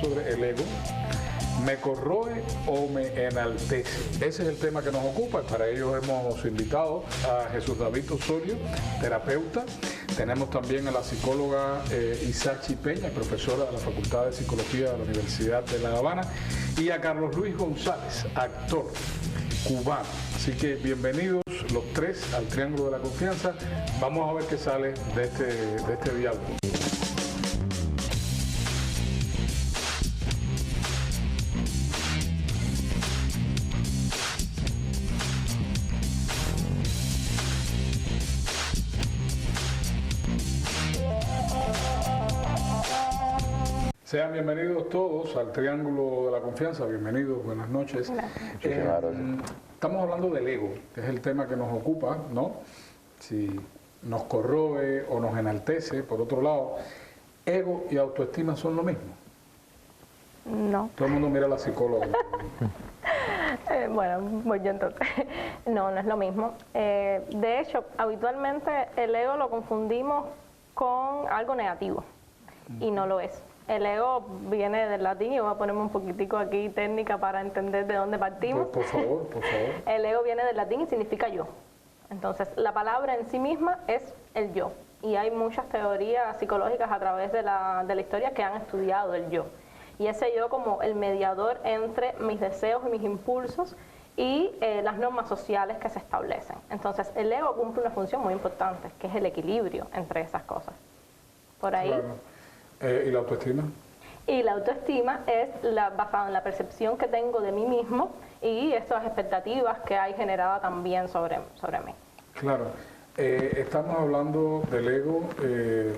sobre el ego. ¿Me corroe o me enaltece? Ese es el tema que nos ocupa. Para ello hemos invitado a Jesús David Osorio, terapeuta. Tenemos también a la psicóloga Isachi Peña, profesora de la Facultad de Psicología de la Universidad de La Habana, y a Carlos Luis González, actor cubano. Así que bienvenidos los tres al Triángulo de la Confianza. Vamos a ver qué sale de este diálogo. Sean bienvenidos todos al Triángulo de la Confianza. Bienvenidos, buenas noches. Estamos hablando del ego, que es el tema que nos ocupa, ¿no? Si nos corroe o nos enaltece. Por otro lado, ego y autoestima son lo mismo. No. Todo el mundo mira a la psicóloga. Bueno, voy yo entonces. No, no es lo mismo. De hecho, habitualmente el ego lo confundimos con algo negativo y no lo es. El ego viene del latín, y voy a ponerme un poquitico aquí técnica para entender de dónde partimos. Por favor, por favor. El ego viene del latín y significa yo. Entonces, la palabra en sí misma es el yo. Y hay muchas teorías psicológicas a través de la historia que han estudiado el yo. Y ese yo como el mediador entre mis deseos y mis impulsos y las normas sociales que se establecen. Entonces, el ego cumple una función muy importante, que es el equilibrio entre esas cosas. Por ahí... Claro. ¿Y la autoestima? Y la autoestima es basada en la percepción que tengo de mí mismo y estas expectativas que hay generadas también sobre mí. Claro. Estamos hablando del ego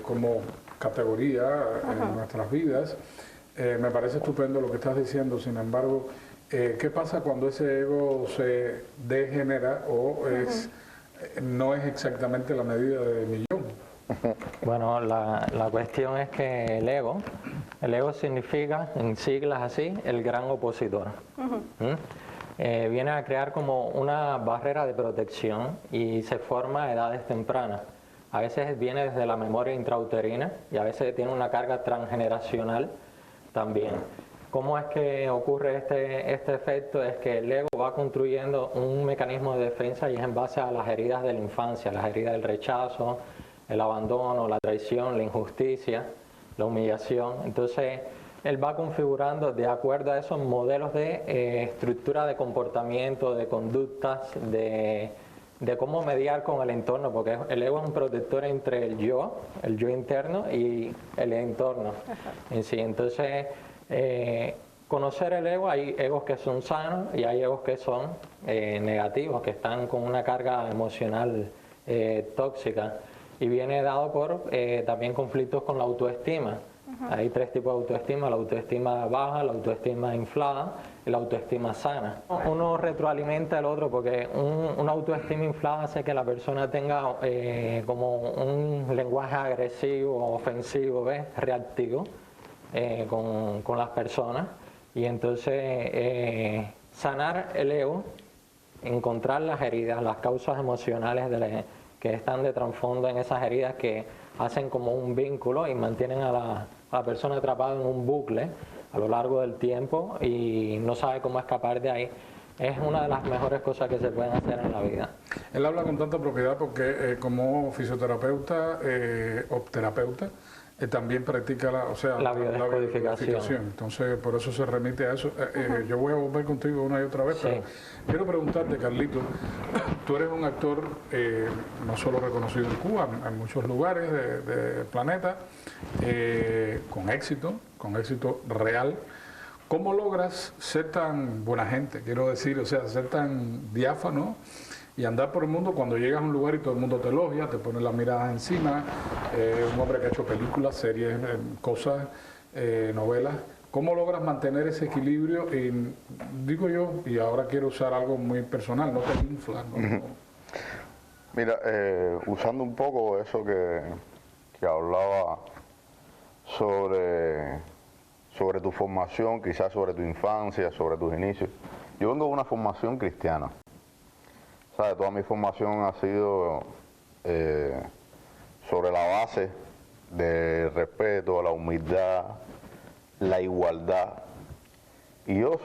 como categoría en nuestras vidas. Me parece estupendo lo que estás diciendo. Sin embargo, ¿qué pasa cuando ese ego se degenera o no es exactamente la medida de millón? Bueno, la cuestión es que el ego significa, en siglas así, el gran opositor. Viene a crear como una barrera de protección y se forma a edades tempranas. A veces viene desde la memoria intrauterina y a veces tiene una carga transgeneracional también. ¿Cómo es que ocurre este efecto? Es que el ego va construyendo un mecanismo de defensa y es en base a las heridas de la infancia, las heridas del rechazo, el abandono, la traición, la injusticia, la humillación. Entonces, él va configurando de acuerdo a esos modelos de estructura de comportamiento, de conductas, de cómo mediar con el entorno, porque el ego es un protector entre el yo interno y el entorno en sí. Entonces, conocer el ego, hay egos que son sanos y hay egos que son negativos, que están con una carga emocional tóxica. Y viene dado por también conflictos con la autoestima. Hay tres tipos de autoestima: la autoestima baja, la autoestima inflada y la autoestima sana. Uno retroalimenta al otro porque una autoestima inflada hace que la persona tenga como un lenguaje agresivo, ofensivo, reactivo con las personas. Y entonces sanar el ego, encontrar las heridas, las causas emocionales que están de trasfondo en esas heridas que hacen como un vínculo y mantienen a la persona atrapada en un bucle a lo largo del tiempo y no sabe cómo escapar de ahí. Es una de las mejores cosas que se pueden hacer en la vida. Él habla con tanta propiedad porque como fisioterapeuta o terapeuta también practica la biodescodificación. Entonces, por eso se remite a eso. Yo voy a volver contigo una y otra vez, pero quiero preguntarte, Carlito, tú eres un actor no solo reconocido en Cuba, en muchos lugares del planeta, con éxito real. ¿Cómo logras ser tan buena gente? Quiero decir, ser tan diáfano y andar por el mundo cuando llegas a un lugar y todo el mundo te elogia, te pone las miradas encima, un hombre que ha hecho películas, series, cosas, novelas. ¿Cómo logras mantener ese equilibrio? Y digo yo, y ahora quiero usar algo muy personal, no te inflas, ¿no? Mira, usando un poco eso que hablaba sobre tu formación, quizás sobre tu infancia, sobre tus inicios. Yo vengo de una formación cristiana. ¿Sabes? Toda mi formación ha sido sobre la base del respeto, la humildad, la igualdad. Y yo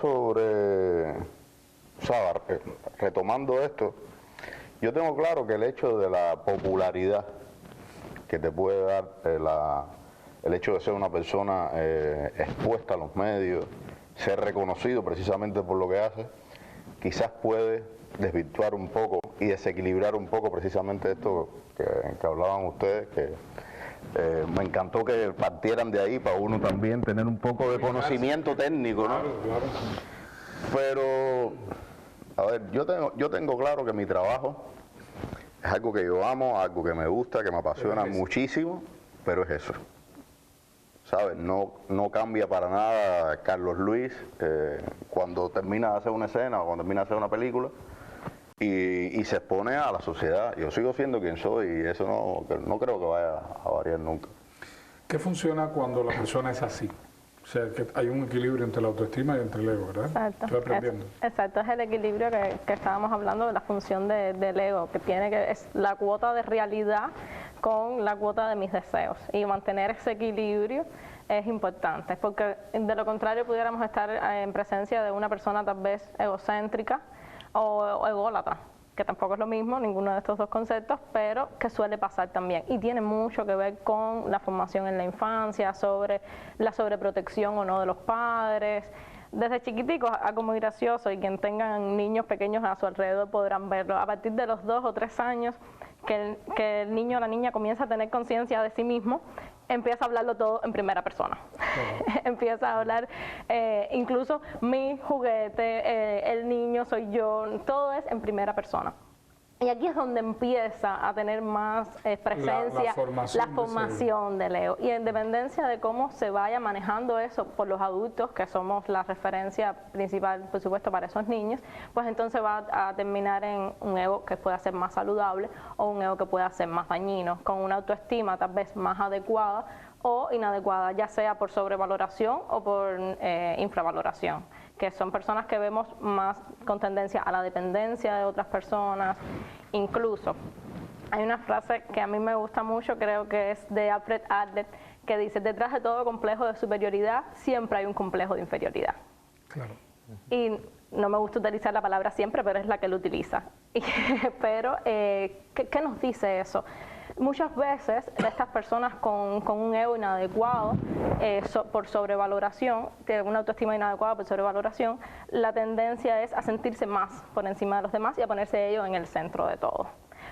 retomando esto, yo tengo claro que el hecho de la popularidad que te puede dar el hecho de ser una persona expuesta a los medios, ser reconocido precisamente por lo que hace, quizás puede desvirtuar un poco y desequilibrar un poco precisamente esto que hablaban ustedes, que me encantó que partieran de ahí para uno también tener un poco de conocimiento técnico, ¿no? Claro. Pero, a ver, yo tengo claro que mi trabajo es algo que yo amo, algo que me gusta, que me apasiona muchísimo, pero es eso. ¿Sabes? No cambia para nada Carlos Luis cuando termina de hacer una escena o cuando termina de hacer una película y se expone a la sociedad. Yo sigo siendo quien soy y eso no creo que vaya a variar nunca. ¿Qué funciona cuando la persona es así? O sea, que hay un equilibrio entre la autoestima y entre el ego, ¿verdad? Exacto. Estoy aprendiendo. Exacto, es el equilibrio que estábamos hablando de la función del ego, que es la cuota de realidad con la cuota de mis deseos. Y mantener ese equilibrio es importante, porque de lo contrario pudiéramos estar en presencia de una persona tal vez egocéntrica o ególatra, que tampoco es lo mismo, ninguno de estos dos conceptos, pero que suele pasar también. Y tiene mucho que ver con la formación en la infancia, sobre la sobreprotección o no de los padres. Desde chiquiticos, algo muy gracioso, y quien tengan niños pequeños a su alrededor podrán verlo. A partir de los 2 o 3 años que el niño o la niña comienza a tener conciencia de sí mismo, empieza a hablarlo todo en primera persona. Empieza a hablar incluso mi juguete, el niño soy yo, todo es en primera persona. Y aquí es donde empieza a tener más presencia la formación del ego. Y en dependencia de cómo se vaya manejando eso por los adultos, que somos la referencia principal, por supuesto, para esos niños, pues entonces va a terminar en un ego que pueda ser más saludable o un ego que pueda ser más dañino, con una autoestima tal vez más adecuada o inadecuada, ya sea por sobrevaloración o por infravaloración, que son personas que vemos más con tendencia a la dependencia de otras personas. Incluso hay una frase que a mí me gusta mucho, creo que es de Alfred Adler, que dice: detrás de todo complejo de superioridad siempre hay un complejo de inferioridad. Claro. Y no me gusta utilizar la palabra siempre, pero es la que él utiliza. Pero, ¿qué nos dice eso? Muchas veces estas personas con un ego inadecuado por sobrevaloración, una autoestima inadecuada por sobrevaloración, la tendencia es a sentirse más por encima de los demás y a ponerse ellos en el centro de todo.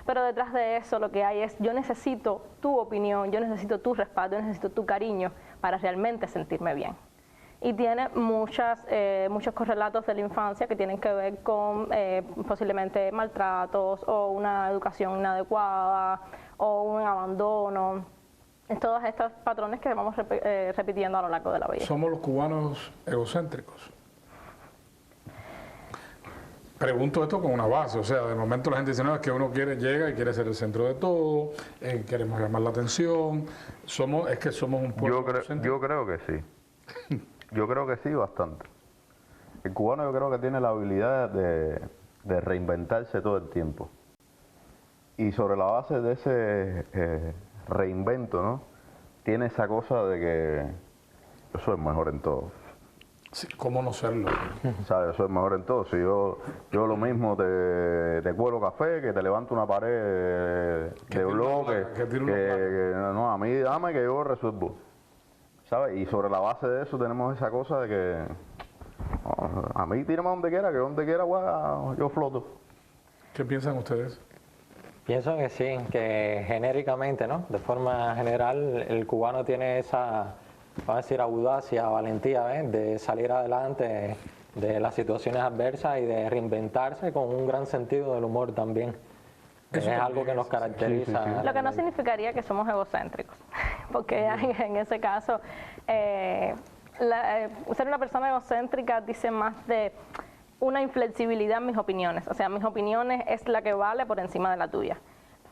Pero detrás de eso lo que hay es: yo necesito tu opinión, yo necesito tu respaldo, yo necesito tu cariño para realmente sentirme bien. Y tiene muchos correlatos de la infancia que tienen que ver con posiblemente maltratos o una educación inadecuada o un abandono, todos estos patrones que vamos repitiendo a lo largo de la vida. ¿Somos los cubanos egocéntricos? Pregunto esto con una base, o sea, de momento la gente dice: no, es que uno llega y quiere ser el centro de todo, queremos llamar la atención, es que somos un pueblo egocéntrico. Yo creo que sí, yo creo que sí, bastante. El cubano yo creo que tiene la habilidad de reinventarse todo el tiempo. Y sobre la base de ese reinvento, ¿no?, tiene esa cosa de que yo soy mejor en todo. Sí, ¿cómo no serlo? ¿Sabes? Yo soy mejor en todo. Si yo lo mismo te cuelo café, que te levanto una pared de bloque, no, a mí dame que yo resuelvo. ¿Sabes? Y sobre la base de eso tenemos esa cosa de que a mí tírame donde quiera, que donde quiera yo floto. ¿Qué piensan ustedes? Pienso que sí, que genéricamente, ¿no?, de forma general, el cubano tiene esa, vamos a decir, audacia, valentía, de salir adelante de las situaciones adversas y de reinventarse con un gran sentido del humor también. Es algo que nos caracteriza. Sí. Lo que no significaría que somos egocéntricos, porque en ese caso, ser una persona egocéntrica dice más de una inflexibilidad en mis opiniones. O sea, mis opiniones es la que vale por encima de la tuya.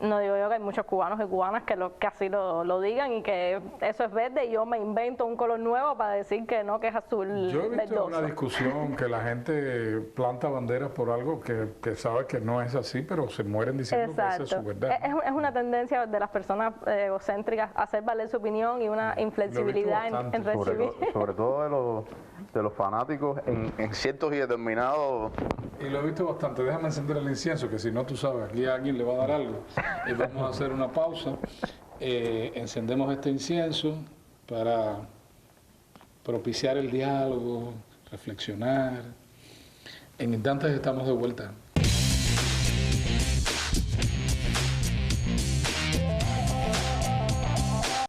No digo yo que hay muchos cubanos y cubanas que así lo digan y que eso es verde y yo me invento un color nuevo para decir que no, que es azul Yo he visto verdoso. una discusión que la gente planta banderas por algo que sabe que no es así, pero se mueren diciendo que esa es su verdad. Es una tendencia de las personas egocéntricas a hacer valer su opinión y una inflexibilidad en recibir. Sobre todo de los fanáticos en ciertos y determinados. Y lo he visto bastante. Déjame encender el incienso, que si no, tú sabes, aquí a alguien le va a dar algo. Y vamos a hacer una pausa. Encendemos este incienso para propiciar el diálogo, reflexionar. En instantes estamos de vuelta.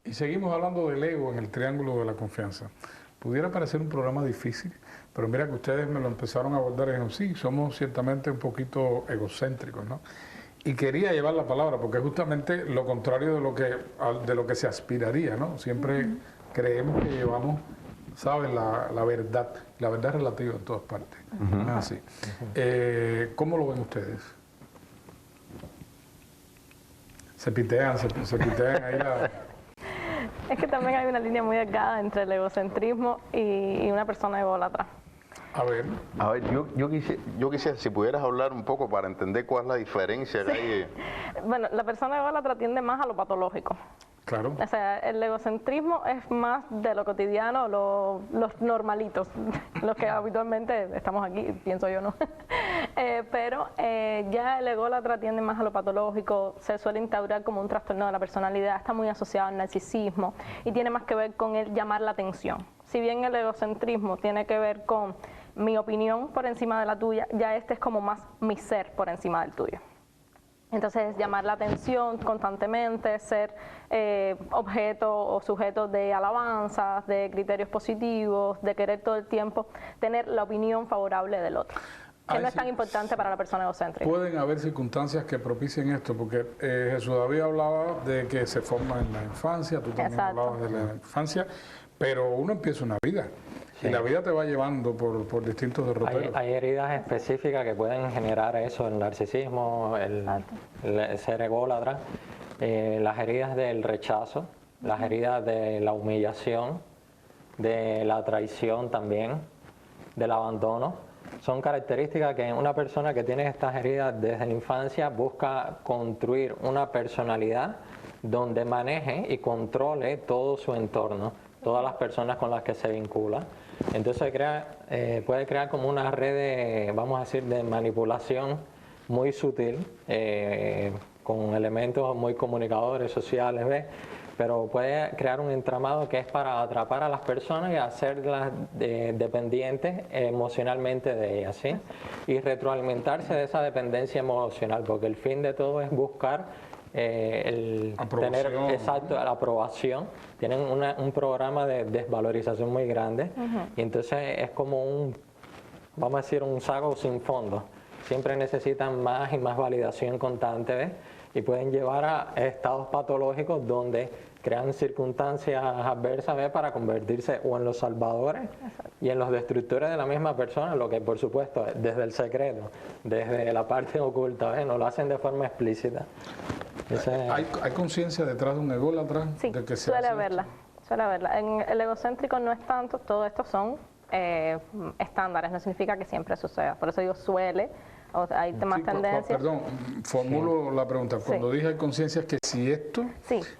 Y seguimos hablando del ego en el triángulo de la confianza. Pudiera parecer un programa difícil, pero mira que ustedes me lo empezaron a abordar y dijeron, sí, somos ciertamente un poquito egocéntricos, ¿no? Y quería llevar la palabra, porque es justamente lo contrario de lo que se aspiraría, ¿no? Siempre creemos que llevamos, ¿sabes?, la verdad. La verdad es relativa en todas partes. No es así. ¿Cómo lo ven ustedes? Se pitean ahí la... Es que también hay una línea muy delgada entre el egocentrismo y una persona ególatra. A ver, yo quisiera, si pudieras hablar un poco para entender cuál es la diferencia que hay. Bueno, la persona ególatra tiende más a lo patológico. claro. O sea, el egocentrismo es más de lo cotidiano, los normalitos, los que habitualmente estamos aquí, pienso yo, ¿no? Pero ya el ególatra tiende más a lo patológico, se suele instaurar como un trastorno de la personalidad, está muy asociado al narcisismo y tiene más que ver con el llamar la atención. Si bien el egocentrismo tiene que ver con mi opinión por encima de la tuya, ya este es como más mi ser por encima del tuyo. Entonces, llamar la atención constantemente, ser objeto o sujeto de alabanzas, de criterios positivos, de querer todo el tiempo tener la opinión favorable del otro, que no es tan importante para la persona egocéntrica. Pueden haber circunstancias que propicien esto, porque Jesús David hablaba de que se forma en la infancia, tú también hablabas de la infancia, pero uno empieza una vida. Sí. Y la vida te va llevando por distintos derroteros. Hay heridas específicas que pueden generar eso, el narcisismo, el ser ególatra, las heridas del rechazo, las heridas de la humillación, de la traición también, del abandono. Son características que una persona que tiene estas heridas desde la infancia busca construir una personalidad donde maneje y controle todo su entorno, todas las personas con las que se vincula. Entonces puede crear como una red de, vamos a decir, de manipulación muy sutil, con elementos muy comunicadores, sociales, ¿ves? Pero puede crear un entramado que es para atrapar a las personas y hacerlas dependientes emocionalmente de ellas, ¿sí? Y retroalimentarse de esa dependencia emocional, porque el fin de todo es buscar tener la aprobación. Tienen un programa de desvalorización muy grande y entonces es como vamos a decir, un saco sin fondo. Siempre necesitan más y más validación constante, ¿ves? Y pueden llevar a estados patológicos donde crean circunstancias adversas, ¿ves?, para convertirse o en los salvadores y en los destructores de la misma persona, lo que por supuesto desde el secreto, desde la parte oculta, ¿ves?, no lo hacen de forma explícita. ¿Hay conciencia detrás de un ególatra? Sí, de que se suele haberla. En el egocéntrico no es tanto, todo esto son estándares, no significa que siempre suceda, por eso digo suele. O sea, hay más tendencias. Perdón, formulo la pregunta. Cuando dije hay conciencia es que si esto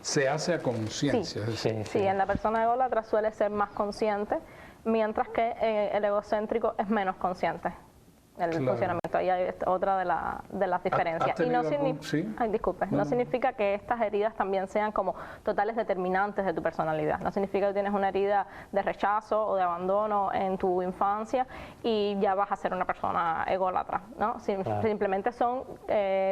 se hace a conciencia. Sí, en la persona ególatra suele ser más consciente, mientras que el egocéntrico es menos consciente el funcionamiento. Ahí hay otra de las diferencias. Y no significa, no significa que estas heridas también sean como totales determinantes de tu personalidad. No significa que tienes una herida de rechazo o de abandono en tu infancia y ya vas a ser una persona ególatra, ¿no? Simplemente son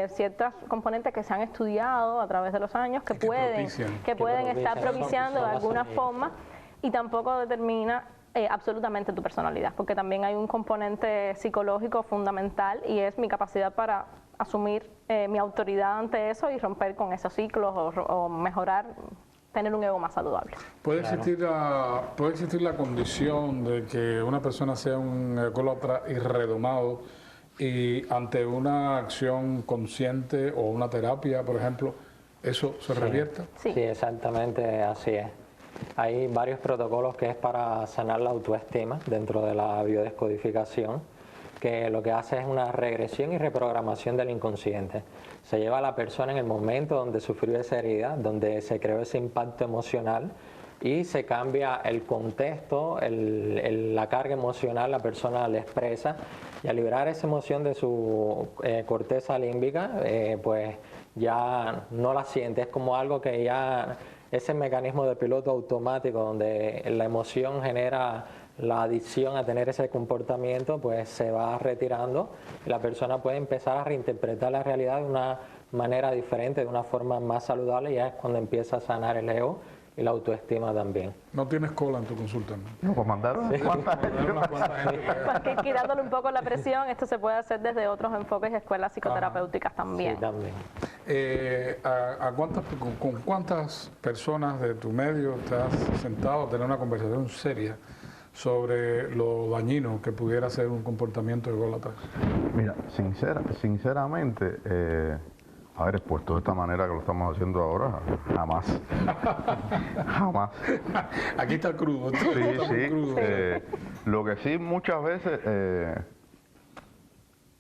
ciertos componentes que se han estudiado a través de los años que pueden estar propiciando de alguna forma, y tampoco determina absolutamente tu personalidad, porque también hay un componente psicológico fundamental y es mi capacidad para asumir mi autoridad ante eso y romper con esos ciclos o mejorar, tener un ego más saludable. ¿Puede existir la condición de que una persona sea un ególatra y redomado y ante una acción consciente o una terapia, por ejemplo, ¿eso se revierte? Sí, exactamente así es. Hay varios protocolos que es para sanar la autoestima dentro de la biodescodificación, que lo que hace es una regresión y reprogramación del inconsciente. Se lleva a la persona en el momento donde sufrió esa herida, donde se creó ese impacto emocional, y se cambia el contexto, la carga emocional, la persona la expresa, y al liberar esa emoción de su corteza límbica, pues ya no la siente, es como algo que ya, ese mecanismo de piloto automático donde la emoción genera la adicción a tener ese comportamiento, pues se va retirando y la persona puede empezar a reinterpretar la realidad de una manera diferente, de una forma más saludable, y ya es cuando empieza a sanar el ego y la autoestima también. No tienes cola en tu consulta, ¿no? No, pues mandaron Sí. Porque quitándole un poco la presión, esto se puede hacer desde otros enfoques y escuelas psicoterapéuticas también. Sí, también. ¿Con cuántas personas de tu medio te has sentado a tener una conversación seria sobre lo dañino que pudiera ser un comportamiento ególatra? Mira, sinceramente, haber expuesto de esta manera que lo estamos haciendo ahora, jamás. Jamás. Aquí está crudo. Sí. Crudo. Lo que sí muchas veces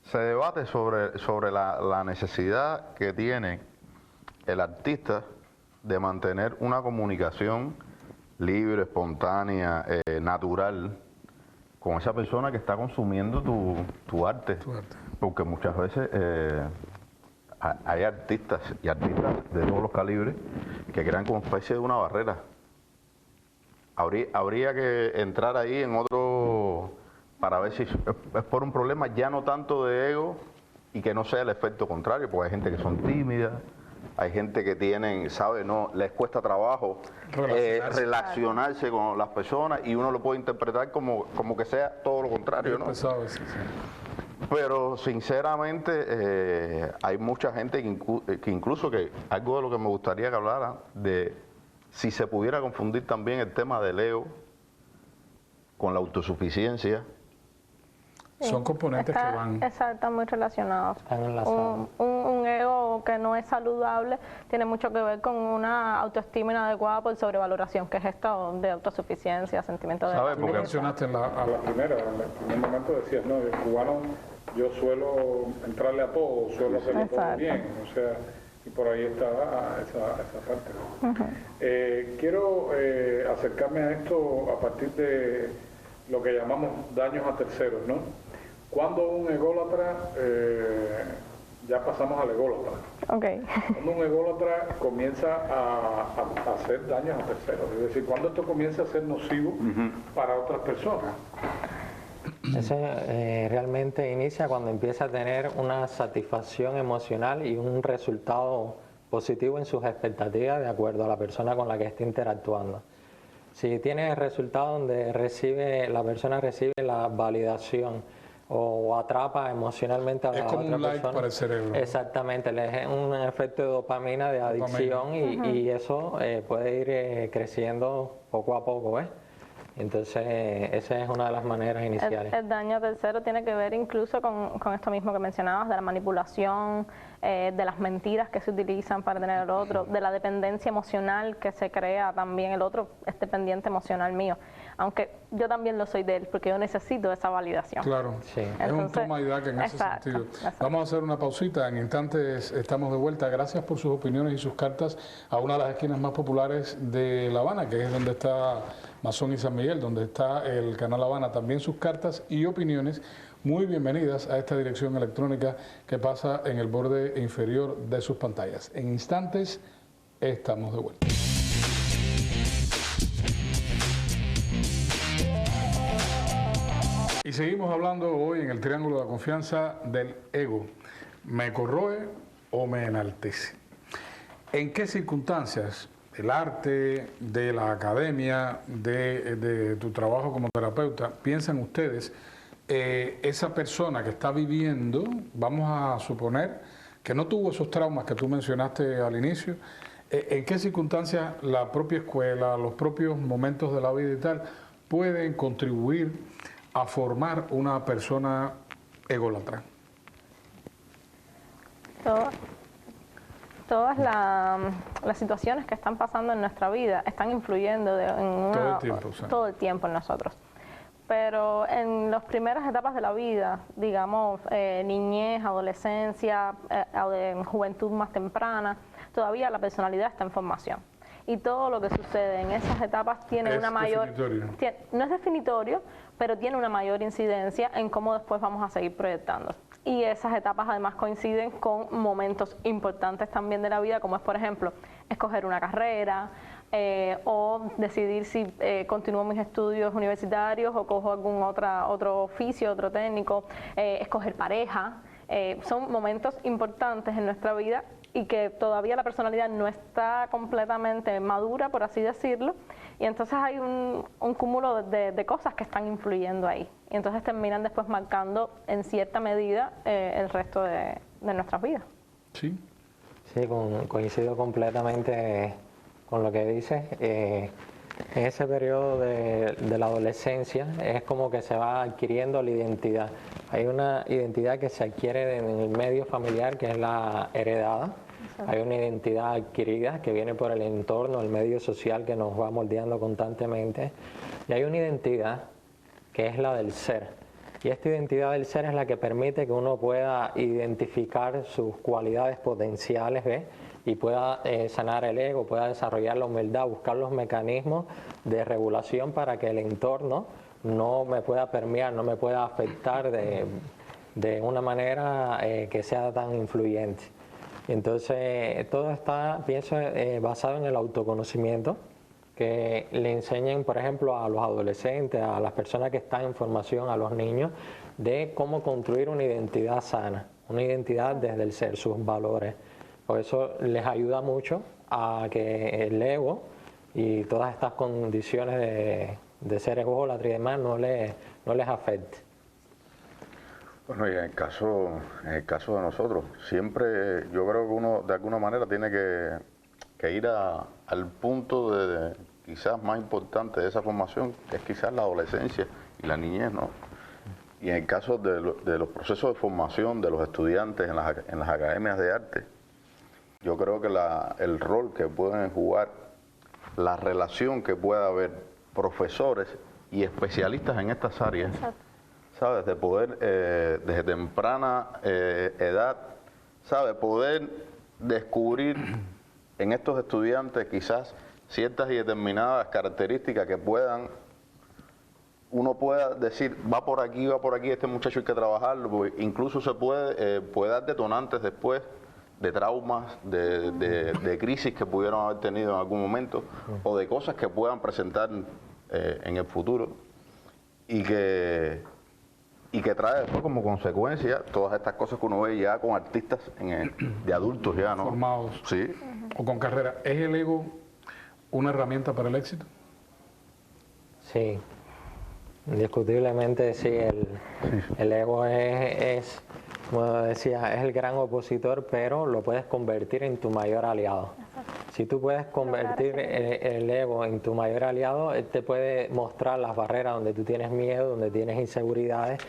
se debate sobre la necesidad que tiene el artista de mantener una comunicación libre, espontánea, natural con esa persona que está consumiendo tu arte. Porque muchas veces hay artistas y artistas de todos los calibres que crean como especie de una barrera. Habría que entrar ahí en otro para ver si es por un problema ya no tanto de ego y que no sea el efecto contrario, porque hay gente que son tímidas, hay gente que tienen, ¿sabe? No, les cuesta trabajo relacionarse con las personas, y uno lo puede interpretar como que sea todo lo contrario, ¿no? Pero sinceramente hay mucha gente que incluso que algo de lo que me gustaría que hablara de si se pudiera confundir también el tema del ego con la autosuficiencia. Sí, son componentes que van... Exacto, muy relacionados. Están enlazados. Un ego que no es saludable tiene mucho que ver con una autoestima inadecuada por sobrevaloración, que es esto de autosuficiencia, sentimiento de... ¿Sabes? Porque mencionaste a la primera, en el primer momento decías, no, el cubano, yo suelo entrarle a todo, suelo hacerlo todo bien, o sea, y por ahí está esa parte. Quiero acercarme a esto a partir de lo que llamamos daños a terceros, ¿no? Cuando un ególatra, ya pasamos al ególatra. Okay. Cuando un ególatra comienza a hacer daños a terceros, es decir, cuando esto comienza a ser nocivo para otras personas. Eso realmente inicia cuando empieza a tener una satisfacción emocional y un resultado positivo en sus expectativas de acuerdo a la persona con la que esté interactuando. Si tiene el resultado donde la persona recibe la validación o atrapa emocionalmente a la otra persona. Es como un like para el cerebro. Exactamente, es un efecto de dopamina, de adicción, y eso puede ir creciendo poco a poco, ¿ves? Entonces, esa es una de las maneras iniciales. El daño tercero tiene que ver incluso con esto mismo que mencionabas, de la manipulación, de las mentiras que se utilizan para tener al otro, de la dependencia emocional que se crea también. El otro es dependiente emocional mío, aunque yo también lo soy de él, porque yo necesito esa validación. Claro, sí. Es un toma y daca en ese sentido. Vamos a hacer una pausita, en instantes estamos de vuelta. Gracias por sus opiniones y sus cartas a una de las esquinas más populares de La Habana, que es donde está Masón y San Miguel, donde está el Canal Habana. También sus cartas y opiniones muy bienvenidas a esta dirección electrónica que pasa en el borde inferior de sus pantallas. En instantes estamos de vuelta. Y seguimos hablando hoy en el Triángulo de la Confianza del ego. ¿Me corroe o me enaltece? ¿En qué circunstancias del arte, de la academia, de tu trabajo como terapeuta, piensan ustedes esa persona que está viviendo, vamos a suponer que no tuvo esos traumas que tú mencionaste al inicio, en qué circunstancias la propia escuela, los propios momentos de la vida y tal, pueden contribuir a formar una persona ególatra? Todas las situaciones que están pasando en nuestra vida están influyendo todo el tiempo en nosotros. Pero en las primeras etapas de la vida, digamos, niñez, adolescencia, juventud más temprana, todavía la personalidad está en formación. Y todo lo que sucede en esas etapas tiene una mayor... no es definitorio, pero tiene una mayor incidencia en cómo después vamos a seguir proyectando. Y esas etapas además coinciden con momentos importantes también de la vida, como es, por ejemplo, escoger una carrera, o decidir si continúo mis estudios universitarios o cojo algún otro oficio, otro técnico, escoger pareja. Son momentos importantes en nuestra vida y que todavía la personalidad no está completamente madura, por así decirlo, y entonces hay un cúmulo de cosas que están influyendo ahí, y entonces terminan después marcando en cierta medida el resto de nuestras vidas. Sí, sí, coincido completamente con lo que dices. En ese periodo de la adolescencia es como que se va adquiriendo la identidad. Hay una identidad que se adquiere en el medio familiar, que es la heredada. Hay una identidad adquirida que viene por el entorno, el medio social que nos va moldeando constantemente. Y hay una identidad que es la del ser. Y esta identidad del ser es la que permite que uno pueda identificar sus cualidades potenciales, ¿ves? Y pueda sanar el ego, pueda desarrollar la humildad, buscar los mecanismos de regulación para que el entorno no me pueda permear, no me pueda afectar de una manera que sea tan influyente. Entonces, todo está, pienso, basado en el autoconocimiento, que le enseñen, por ejemplo, a los adolescentes, a las personas que están en formación, a los niños, de cómo construir una identidad sana, una identidad desde el ser, sus valores. Por eso les ayuda mucho a que el ego y todas estas condiciones de ser ególatra y demás no les afecte. Bueno, y en el caso de nosotros, siempre yo creo que uno de alguna manera tiene que ir al punto de quizás más importante de esa formación, que es quizás la adolescencia y la niñez, ¿no? Y en el caso de los procesos de formación de los estudiantes en las academias de arte, yo creo que el rol que pueden jugar, la relación que pueda haber profesores y especialistas en estas áreas, ¿sabes? De poder, desde temprana edad, ¿sabes? Poder descubrir en estos estudiantes quizás ciertas y determinadas características que uno pueda decir, va por aquí, este muchacho hay que trabajarlo, porque incluso se puede dar detonantes después de traumas, de crisis que pudieron haber tenido en algún momento, o de cosas que puedan presentar en el futuro, y que trae después como consecuencia todas estas cosas que uno ve ya con artistas de adultos ya, ¿no? Formados. Sí. O con carrera. ¿Es el ego una herramienta para el éxito? Sí, indiscutiblemente sí. El ego es, como decía, es el gran opositor, pero lo puedes convertir en tu mayor aliado. Si tú puedes convertir el ego en tu mayor aliado, él te puede mostrar las barreras donde tú tienes miedo, donde tienes inseguridades,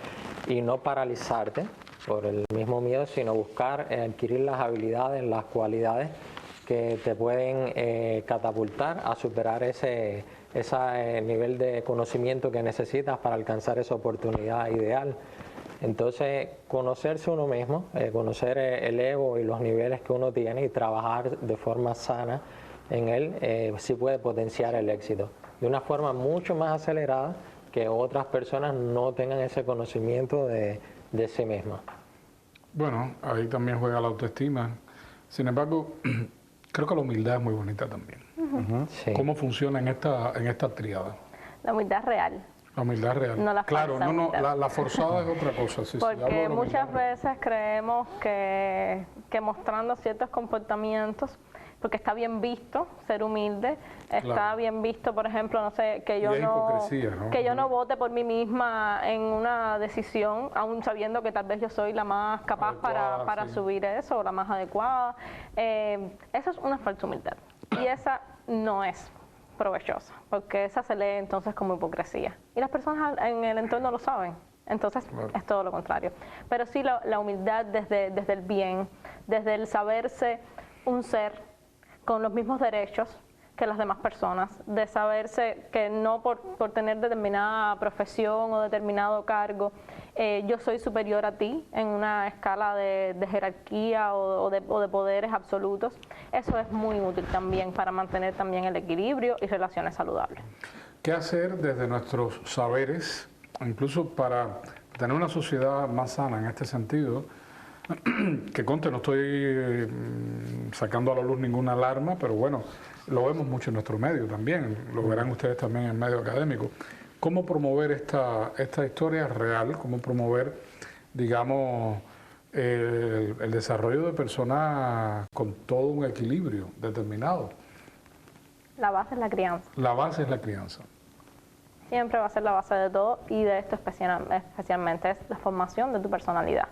y no paralizarte por el mismo miedo, sino buscar adquirir las habilidades, las cualidades que te pueden catapultar a superar ese nivel de conocimiento que necesitas para alcanzar esa oportunidad ideal. Entonces, conocerse uno mismo, conocer el ego y los niveles que uno tiene y trabajar de forma sana en él, sí puede potenciar el éxito de una forma mucho más acelerada que otras personas no tengan ese conocimiento de sí mismas. Bueno, ahí también juega la autoestima. Sin embargo, creo que la humildad es muy bonita también. Sí. ¿Cómo funciona en esta tríada? La humildad real. La humildad real. No la claro, falsa la forzada es otra cosa. Sí, porque muchas veces creemos que mostrando ciertos comportamientos, porque está bien visto ser humilde, está bien visto, por ejemplo, no sé, que yo no vote por mí misma en una decisión, aún sabiendo que tal vez yo soy la más capaz para subir eso, o la más adecuada. Eso es una falsa humildad, y esa no es provechosa, porque esa se lee entonces como hipocresía, y las personas en el entorno lo saben. Entonces es todo lo contrario. Pero sí la humildad desde el bien, desde el saberse un ser con los mismos derechos que las demás personas, de saberse que no por tener determinada profesión o determinado cargo, yo soy superior a ti en una escala de jerarquía o de poderes absolutos. Eso es muy útil también para mantener también el equilibrio y relaciones saludables. ¿Qué hacer desde nuestros saberes, incluso para tener una sociedad más sana en este sentido? Que conste, no estoy sacando a la luz ninguna alarma, pero bueno, lo vemos mucho en nuestro medio también, lo verán ustedes también en el medio académico. ¿Cómo promover esta historia real? ¿Cómo promover, digamos, el desarrollo de personas con todo un equilibrio determinado? La base es la crianza. La base es la crianza. Siempre va a ser la base de todo, y de esto especialmente es la formación de tu personalidad.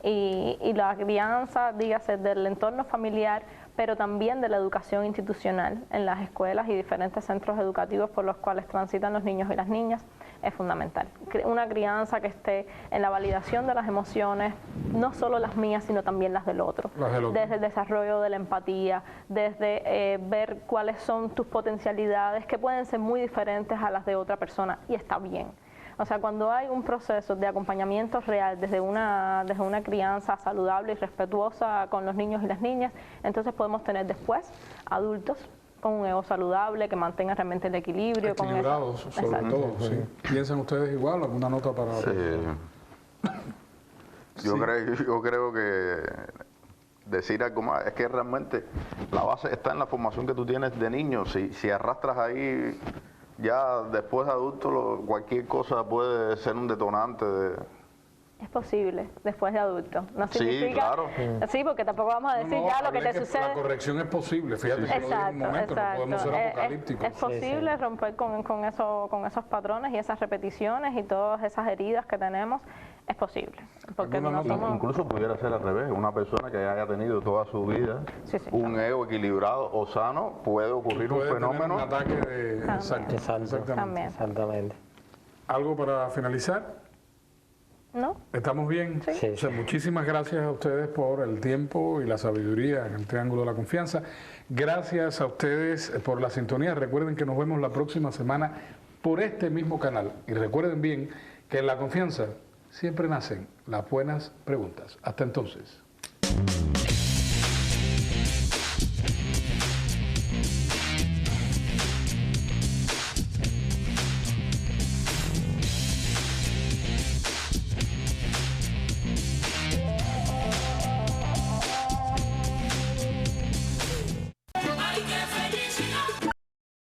Y la crianza, dígase, del entorno familiar, pero también de la educación institucional en las escuelas y diferentes centros educativos por los cuales transitan los niños y las niñas, es fundamental. Una crianza que esté en la validación de las emociones, no solo las mías, sino también las del otro. Desde el desarrollo de la empatía, desde ver cuáles son tus potencialidades, que pueden ser muy diferentes a las de otra persona, y está bien. O sea, cuando hay un proceso de acompañamiento real desde una crianza saludable y respetuosa con los niños y las niñas, entonces podemos tener después adultos con un ego saludable, que mantengan realmente el equilibrio. Equilibrados, sobre todo, sí. ¿Piensan ustedes igual? ¿Alguna nota para...? Sí. Yo creo que decir algo más es que realmente la base está en la formación que tú tienes de niño. Si arrastras ahí... Ya después de adulto, cualquier cosa puede ser un detonante de... Es posible, después de adulto. No significa, sí, claro. Sí, porque tampoco vamos a decir ya lo que te sucede. La corrección es posible, fíjate que en un momento no podemos ser apocalípticos. Es posible romper con esos patrones y esas repeticiones y todas esas heridas que tenemos. Es posible. Porque no somos... Incluso pudiera ser al revés. Una persona que haya tenido toda su vida un ego equilibrado o sano, puede ocurrir un fenómeno. Un ataque de... Exactamente. ¿Algo para finalizar? ¿No? ¿Estamos bien? Sí. O sea, muchísimas gracias a ustedes por el tiempo y la sabiduría en el Triángulo de la Confianza. Gracias a ustedes por la sintonía. Recuerden que nos vemos la próxima semana por este mismo canal. Y recuerden bien que en la confianza siempre nacen las buenas preguntas. Hasta entonces.